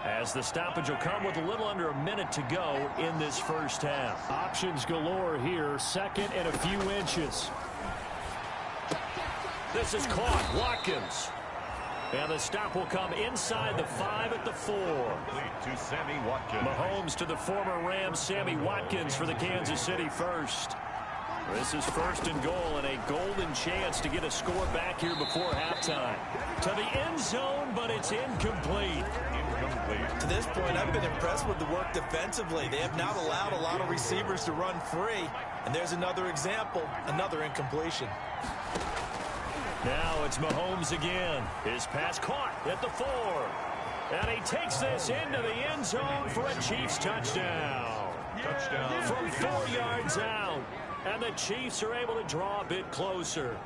as the stoppage will come with a little under a minute to go in this first half. Options galore here. Second and a few inches. This is caught. Watkins. And the stop will come inside the 5 at the 4. To Sammy Watkins. Mahomes to the former Ram, Sammy Watkins, for the Kansas City first. This is first and goal, and a golden chance to get a score back here before halftime. To the end zone, but it's incomplete. To this point, I've been impressed with the work defensively. They have not allowed a lot of receivers to run free. And there's another example, another incompletion. Now it's Mahomes again. His pass caught at the 4. And he takes this into the end zone for a Chiefs touchdown. Touchdown. From 4 yards out. And the Chiefs are able to draw a bit closer.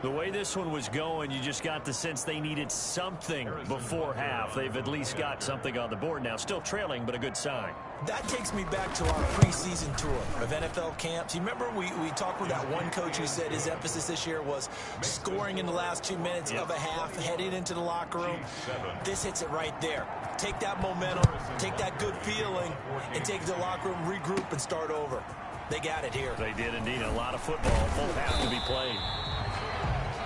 The way this one was going, you just got the sense they needed something before half. They've at least got something on the board now. Still trailing, but a good sign. That takes me back to our preseason tour of NFL camps. You remember we talked with that one coach who said his emphasis this year was scoring in the last 2 minutes of a half, heading into the locker room. This hits it right there. Take that momentum, take that good feeling, and take it to the locker room, regroup, and start over. They got it here. They did indeed. A lot of football, full half to be played.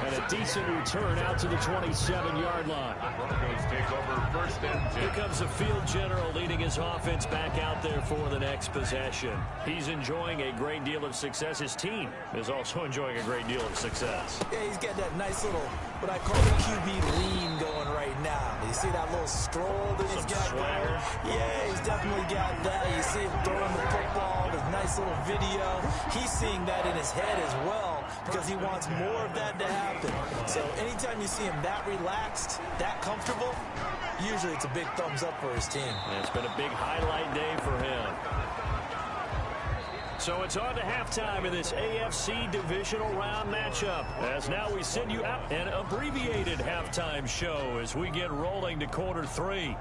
And a decent return out to the 27-yard line. Broncos take over first and 10. Here comes the field general leading his offense back out there for the next possession. He's enjoying a great deal of success. His team is also enjoying a great deal of success. Yeah, he's got that nice little, what I call the QB lean going right now. You see that little stroll that he's got swagger. going? Yeah, he's definitely got that. You see him throwing the football, this nice little video. He's seeing that in his head as well because he wants more of that to happen. So anytime you see him that relaxed, that comfortable, usually it's a big thumbs up for his team. And it's been a big highlight day for him. So it's on to halftime in this AFC divisional round matchup. As now we send you out an abbreviated halftime show as we get rolling to quarter 3.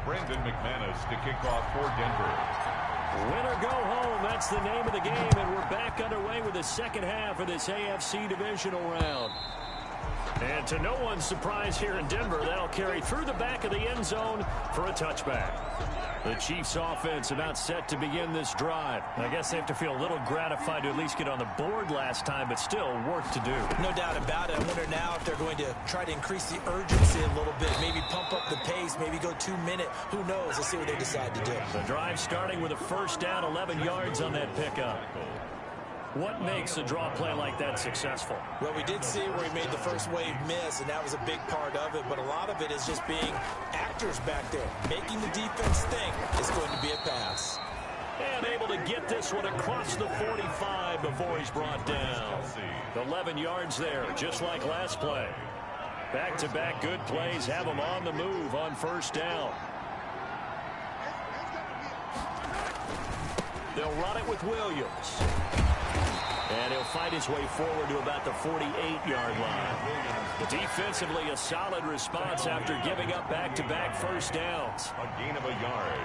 Brandon McManus to kick off for Denver. Win or go home, that's the name of the game, and we're back underway with the second half of this AFC divisional round. And to no one's surprise here in Denver, that'll carry through the back of the end zone for a touchback. The Chiefs offense about set to begin this drive. I guess they have to feel a little gratified to at least get on the board last time, but still work to do. No doubt about it. I wonder now if they're going to try to increase the urgency a little bit, maybe pump up the pace, maybe go 2 minute. Who knows? Let's see what they decide to do. The drive starting with a first down, 11 yards on that pickup. What makes a draw play like that successful? Well, we did see where he made the first wave miss, and that was a big part of it. But a lot of it is just being actors back there, making the defense think it's going to be a pass. And able to get this one across the 45 before he's brought down. 11 yards there, just like last play. Back-to-back good plays have him on the move on first down. They'll run it with Williams. And he'll fight his way forward to about the 48-yard line. Defensively, a solid response after giving up back-to-back first downs. A gain of a yard.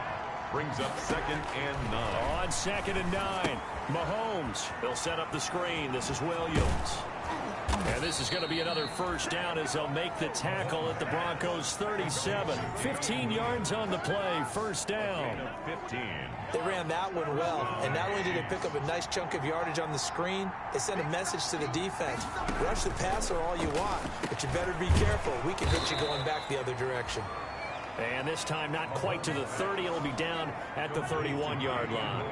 Brings up 2nd and 9. On 2nd and 9, Mahomes. They'll set up the screen. This is Williams. And this is going to be another first down as they'll make the tackle at the Broncos' 37. 15 yards on the play, first down. 15. They ran that one well, and not only did they pick up a nice chunk of yardage on the screen, they sent a message to the defense. Rush the passer all you want, but you better be careful. We can hit you going back the other direction. And this time not quite to the 30. It'll be down at the 31-yard line.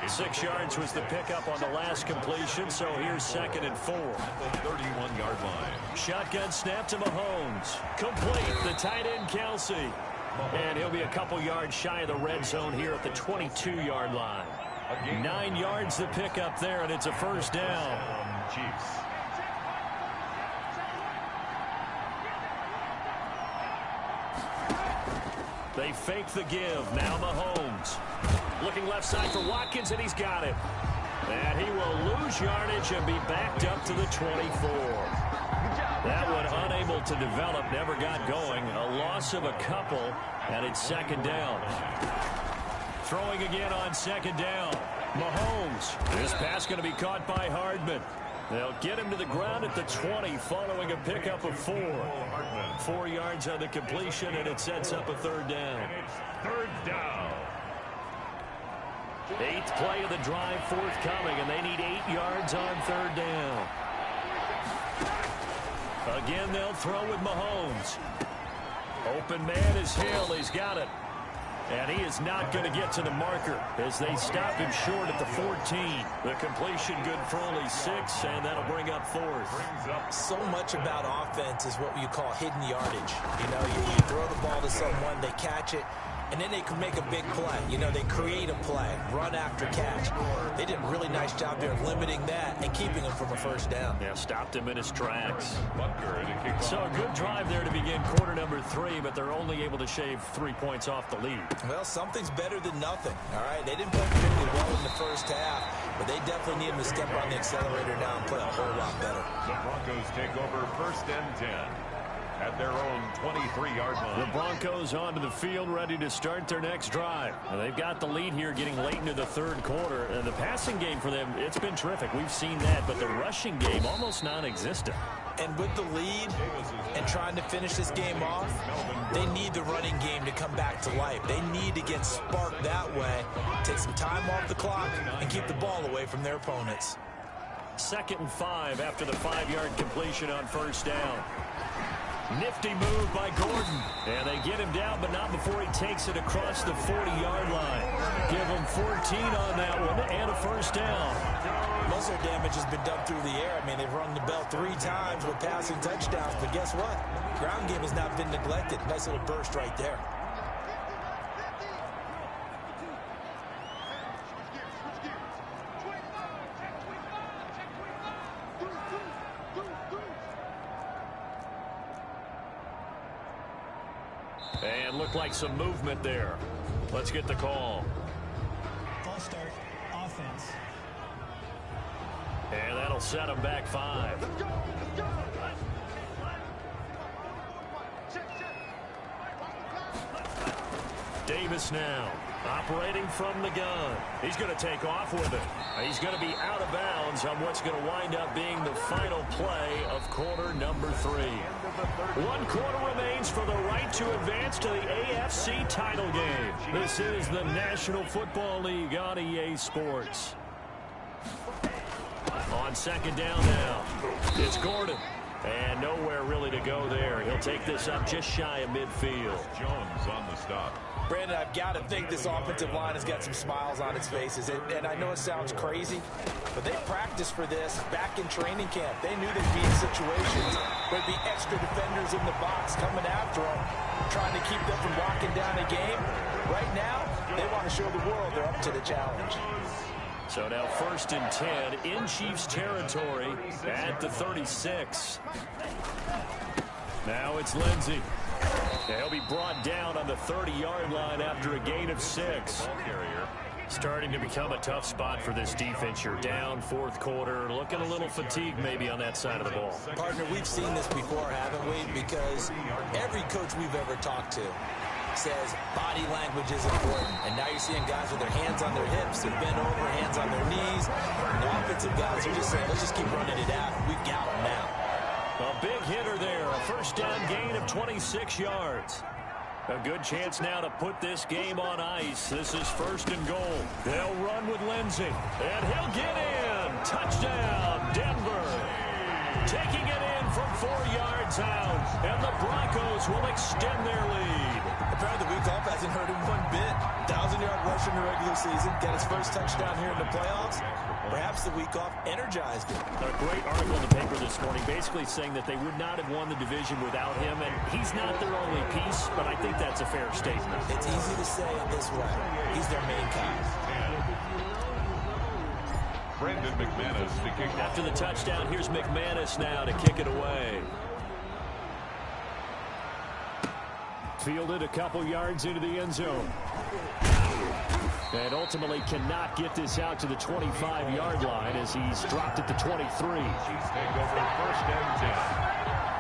6 yards was the pickup on the last completion, so here's 2nd and 4. 31-yard line. Shotgun snap to Mahomes. Complete, the tight end Kelsey. And he'll be a couple yards shy of the red zone here at the 22-yard line. 9 yards the pickup there, and it's a first down. Chiefs. They fake the give. Now Mahomes. Looking left side for Watkins, and he's got it. And he will lose yardage and be backed up to the 24. That one unable to develop, never got going. A loss of a couple, and it's 2nd down. Throwing again on 2nd down. Mahomes. This pass going to be caught by Hardman. They'll get him to the ground at the 20 following a pickup of 4. 4 yards on the completion, and it sets up a third down. And it's third down. 8th play of the drive forthcoming, and they need 8 yards on third down. Again, they'll throw with Mahomes. Open man is Hill. He's got it. And he is not going to get to the marker as they stop him short at the 14. The completion good for only 6, and that'll bring up 4th. So much about offense is what you call hidden yardage. You know, you throw the ball to someone, they catch it, and then they can make a big play. You know, they create a play, run after catch. They did a really nice job there of limiting that and keeping him from a first down. Yeah, stopped him in his tracks. Butker to kick So off. a good drive there to begin quarter number 3, but they're only able to shave 3 points off the lead. Well, something's better than nothing, all right? They didn't play particularly well in the first half, but they definitely need him to step on the accelerator now and play a whole lot better. The Broncos take over first and 10 at their own 23-yard line. The Broncos onto the field, ready to start their next drive. And they've got the lead here getting late into the third quarter. And the passing game for them, it's been terrific. We've seen that, but the rushing game almost non-existent. And with the lead and trying to finish this game off, they need the running game to come back to life. They need to get sparked that way, take some time off the clock, and keep the ball away from their opponents. 2nd and 5 after the 5-yard completion on first down. Nifty move by Gordon. And they get him down, but not before he takes it across the 40-yard line. Give him 14 on that one and a first down. Muscle damage has been done through the air. I mean, they've rung the bell 3 times with passing touchdowns, but guess what? Ground game has not been neglected. Nice little burst right there. And looked like some movement there. Let's get the call. False start, offense. And that'll set them back 5. Davis now, operating from the gun. He's going to take off with it. He's going to be out of bounds on what's going to wind up being the final play of quarter number 3. 1 quarter remains for the right to advance to the AFC title game. This is the National Football League on EA Sports. On 2nd down now, it's Gordon. And nowhere really to go there. He'll take this up just shy of midfield. Jones on the stop. Brandon, I've got to think this offensive line has got some smiles on its faces. And I know it sounds crazy, but they practiced for this back in training camp. They knew they'd be in situations where there'd be extra defenders in the box coming after them, trying to keep them from locking down a game. Right now, they want to show the world they're up to the challenge. So now 1st and 10 in Chiefs territory at the 36. Now it's Lindsey. He'll be brought down on the 30-yard line after a gain of 6. Starting to become a tough spot for this defense. You're down 4th quarter, looking a little fatigued maybe on that side of the ball. Partner, we've seen this before, haven't we? Because every coach we've ever talked to says body language is important. And now you're seeing guys with their hands on their hips, they're bent over, hands on their knees. And the offensive guys are just saying, let's just keep running it out. We've got them now. A big hitter there, a first down gain of 26 yards. A good chance now to put this game on ice. This is 1st and goal. They'll run with Lindsey, and he'll get in. Touchdown, Denver. Taking it in from 4 yards out, and the Broncos will extend their lead. Apparently the week off hasn't hurt him one bit. 1,000-yard rush in the regular season, got his first touchdown here in the playoffs. Perhaps the week off energized him. A great article in the paper this morning basically saying that they would not have won the division without him, and he's not their only piece, but I think that's a fair statement. It's easy to say it this way. He's their main guy. Brendan McManus to kick off. After the touchdown, here's McManus now to kick it away. Fielded a couple yards into the end zone. And ultimately cannot get this out to the 25-yard line as he's dropped at the 23. Chiefs take over 1st and 10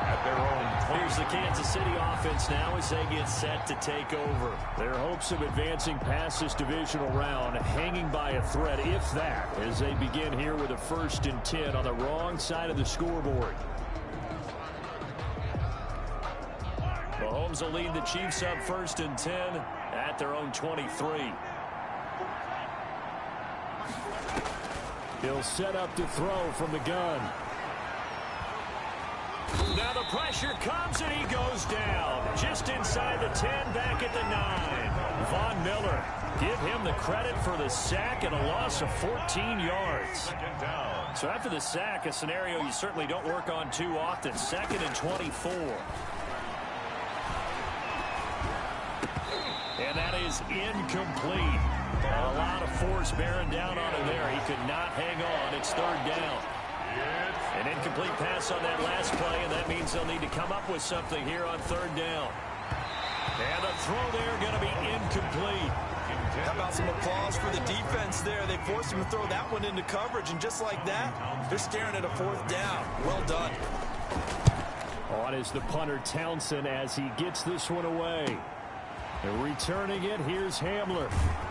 at their own 20. Here's the Kansas City offense now as they get set to take over. Their hopes of advancing past this divisional round hanging by a thread, if that, as they begin here with a 1st and 10 on the wrong side of the scoreboard. Mahomes will lead the Chiefs up 1st and 10 at their own 23. He'll set up to throw from the gun. Now the pressure comes and he goes down. Just inside the 10, back at the 9. Von Miller, give him the credit for the sack and a loss of 14 yards. So after the sack, a scenario you certainly don't work on too often. 2nd and 24. And that is incomplete. A lot of force bearing down on him there. He could not hang on. It's 3rd down. An incomplete pass on that last play, and that means they'll need to come up with something here on 3rd down. And the throw there going to be incomplete. How about some applause for the defense there? They forced him to throw that one into coverage, and just like that, they're staring at a 4th down. Well done. On is the punter Townsend as he gets this one away. And returning it, here's Hamler.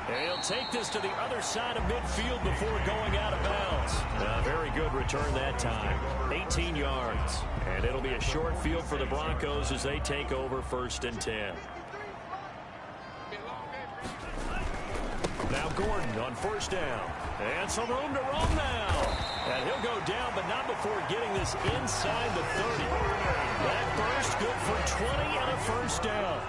And he'll take this to the other side of midfield before going out of bounds. Very good return that time. 18 yards. And it'll be a short field for the Broncos as they take over 1st and 10. Now Gordon on 1st down. And some room to roam now. And he'll go down, but not before getting this inside the 30. That burst good for 20 and a 1st down.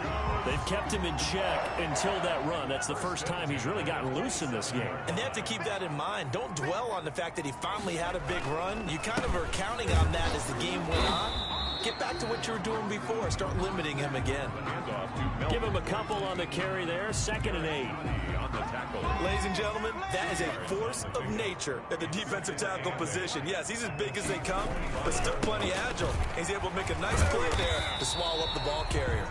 They've kept him in check until that run. That's the first time he's really gotten loose in this game. And they have to keep that in mind. Don't dwell on the fact that he finally had a big run. You kind of are counting on that as the game went on. Get back to what you were doing before. Start limiting him again. Give him a couple on the carry there. 2nd and 8. Ladies and gentlemen, that is a force of nature at the defensive tackle position. Yes, he's as big as they come, but still plenty agile. He's able to make a nice play there to swallow up the ball carrier.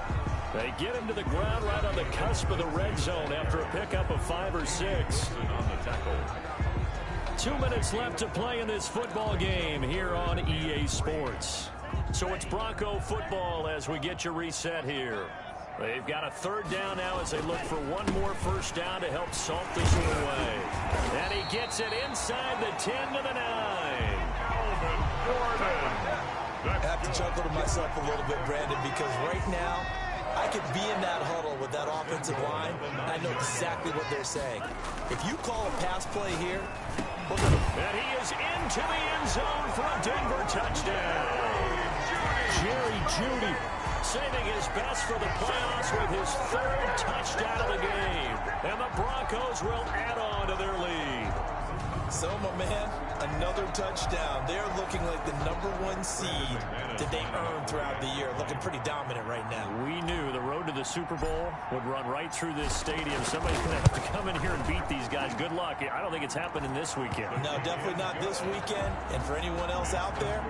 They get him to the ground right on the cusp of the red zone after a pickup of 5 or 6. 2 minutes left to play in this football game here on EA Sports. So it's Bronco football as we get your reset here. They've got a 3rd down now as they look for one more 1st down to help salt this one away. And he gets it inside the 10 to the 9. I have to chuckle to myself a little bit, Brandon, because right now, I could be in that huddle with that offensive line. I know exactly what they're saying. If you call a pass play here, look at him. And he is into the end zone for a Denver touchdown. Jerry Jeudy saving his best for the playoffs with his 3rd touchdown of the game. And the Broncos will add on to their lead. So, my man, another touchdown. They're looking like the #1 seed that they earned throughout the year. Looking pretty dominant right now. We knew the road to the Super Bowl would run right through this stadium. Somebody's going to have to come in here and beat these guys. Good luck. I don't think it's happening this weekend. No, definitely not this weekend. And for anyone else out there,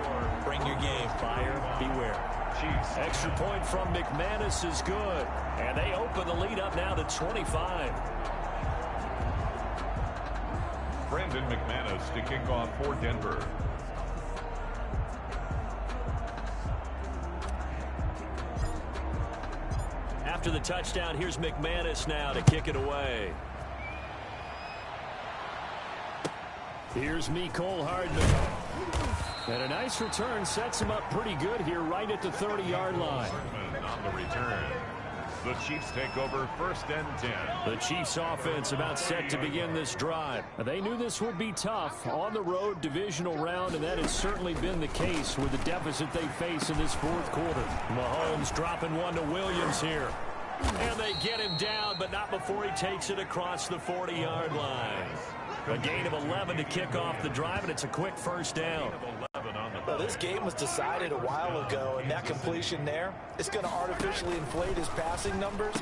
bring your game. Buyer beware. Extra point from McManus is good. And they open the lead up now to 25. Brandon McManus to kick off for Denver. After the touchdown, here's McManus now to kick it away. Here's Mecole Hardman. And a nice return sets him up pretty good here right at the 30-yard line. On the return. The Chiefs take over 1st and 10. The Chiefs offense about set to begin this drive. They knew this would be tough on the road divisional round, and that has certainly been the case with the deficit they face in this 4th quarter. Mahomes dropping one to Williams here. And they get him down, but not before he takes it across the 40-yard line. A gain of 11 to kick off the drive, and it's a quick 1st down. Well, this game was decided a while ago, and that completion there, it's going to artificially inflate his passing numbers.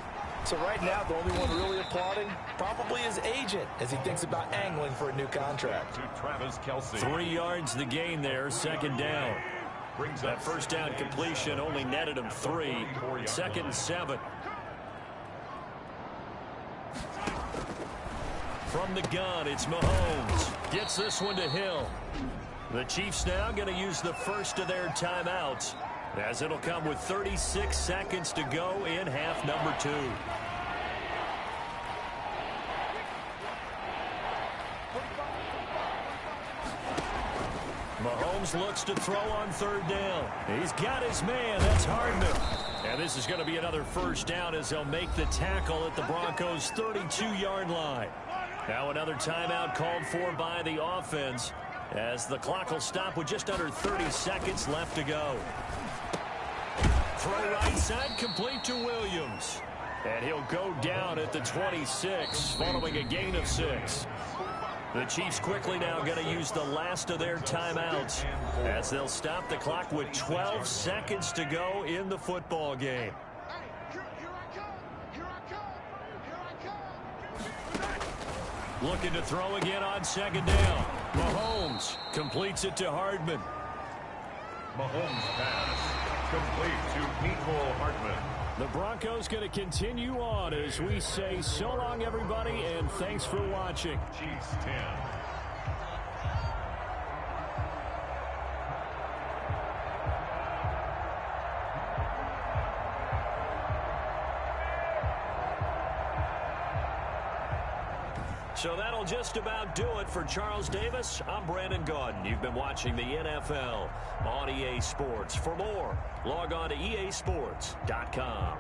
So right now, the only one really applauding probably his agent as he thinks about angling for a new contract. To Travis Kelce. 3 yards the gain there, 2nd down. That 1st down completion only netted him 3. 2nd and 7. From the gun, it's Mahomes. Gets this one to Hill. The Chiefs now going to use the first of their timeouts as it'll come with 36 seconds to go in half number 2. Mahomes looks to throw on 3rd down. He's got his man. That's Hardman. And this is going to be another first down as they'll make the tackle at the Broncos' 32-yard line. Now another timeout called for by the offense as the clock will stop with just under 30 seconds left to go. Throw right side, complete to Williams. And he'll go down at the 26 following a gain of 6. The Chiefs quickly now going to use the last of their timeouts as they'll stop the clock with 12 seconds to go in the football game. Looking to throw again on 2nd down. Mahomes completes it to Hardman. Mahomes pass complete to Mecole Hardman. The Broncos going to continue on as we say so long, everybody, and thanks for watching. Chiefs 10. So that'll just about do it for Charles Davis. I'm Brandon Gaudin. You've been watching the NFL on EA Sports. For more, log on to easports.com.